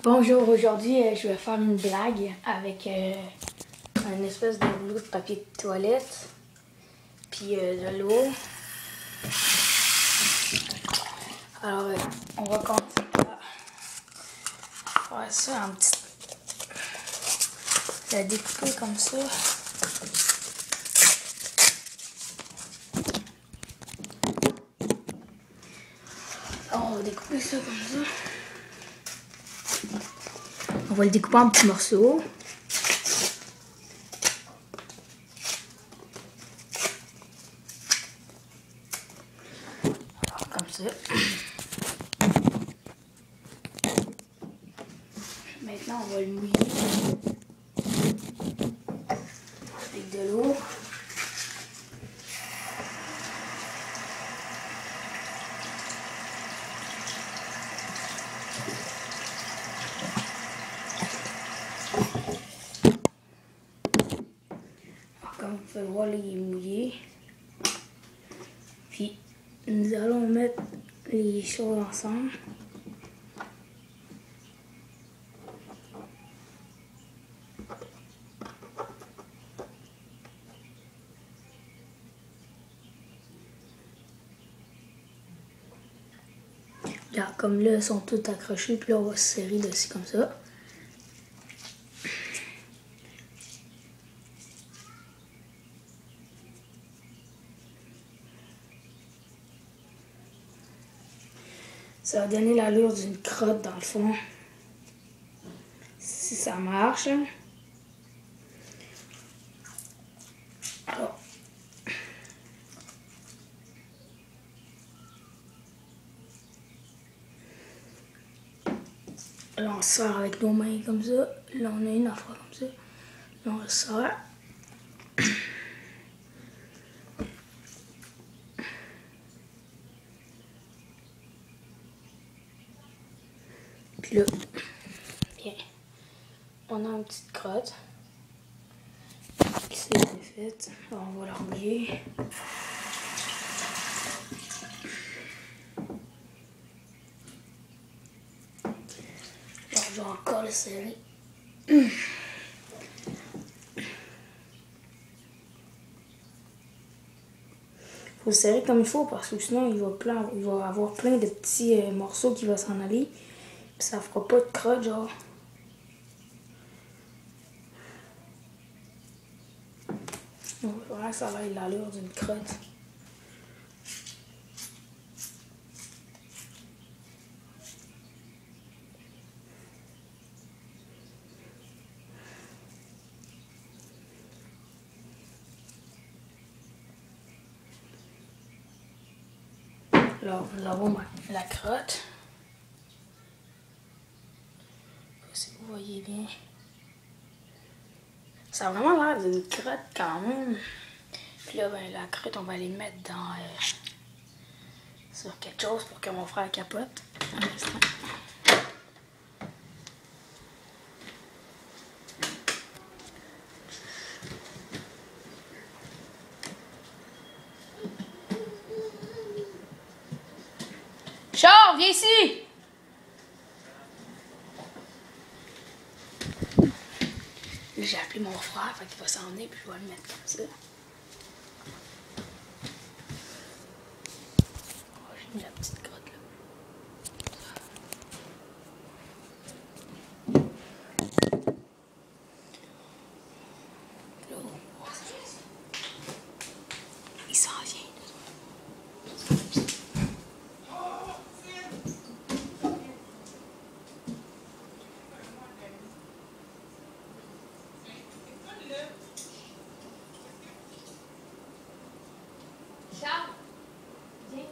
Bonjour, aujourd'hui je vais faire une blague avec une espèce de rouleau de papier de toilette, puis de l'eau. Alors on va commencer par faire ça en petit. La découper comme ça. Alors on va découper ça comme ça. On va le découper en petits morceaux. Alors, comme ça. Maintenant, on va le mouiller avec de l'eau. Comme vous pouvez voir, là, il est mouillé. Puis, nous allons mettre les choses ensemble. Là, comme là, ils sont tous accrochés, puis là, on va se serrer dessus comme ça. Ça va donner l'allure d'une crotte dans le fond. Si ça marche. Alors. Là, on sort avec nos mains comme ça. Là, on a une affaire comme ça. Là, on sort. Puis là, bien, on a une petite crotte qui s'est défaite. On va l'enlever. Là, je vais encore le serrer. Faut le serrer comme il faut parce que sinon il va avoir plein de petits morceaux qui vont s'en aller. Puis ça fera pas de crotte, genre. Donc vraiment, ça va avoir l'allure d'une crotte. Alors, nous avons la crotte. Si vous voyez bien. Ça a vraiment l'air d'une crotte quand même. Puis là, ben, la crotte, on va les mettre dans sur quelque chose pour que mon frère capote. Un instant. Charles, viens ici! J'ai appelé mon frère, fait qu'il va s'en venir, puis je vais le mettre comme ça. Oh, j'ai mis la petite crotte là. Là, il s'en vient. Charles, viens.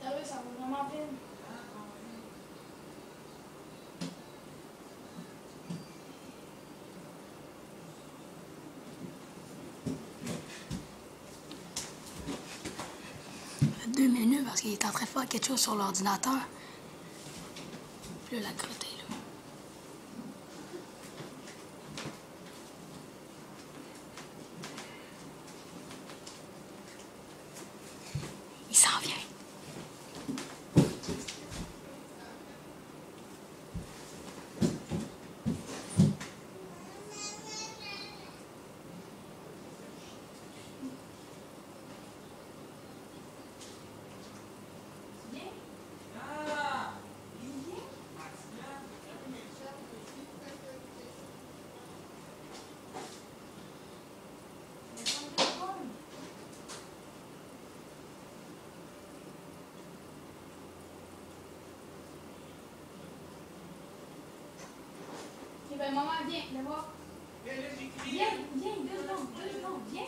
Ah oui, ça va vraiment bien. Ça fait 2 minutes. parce qu'il est en train de faire quelque chose sur l'ordinateur. Puis là, la crotte est là. Il s'en vient. Ben, maman, viens, viens voir. Viens, 2 secondes, viens.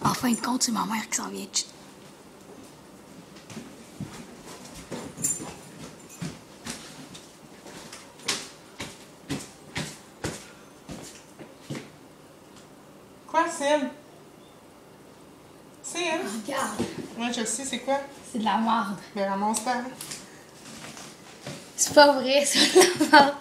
En fin de compte, c'est ma mère qui s'en vient. Quoi, c'est elle? C'est elle? Regarde. Ouais, je sais, c'est quoi? C'est de la merde. Ben, ramasse-la. C'est pas vrai, c'est de la merde.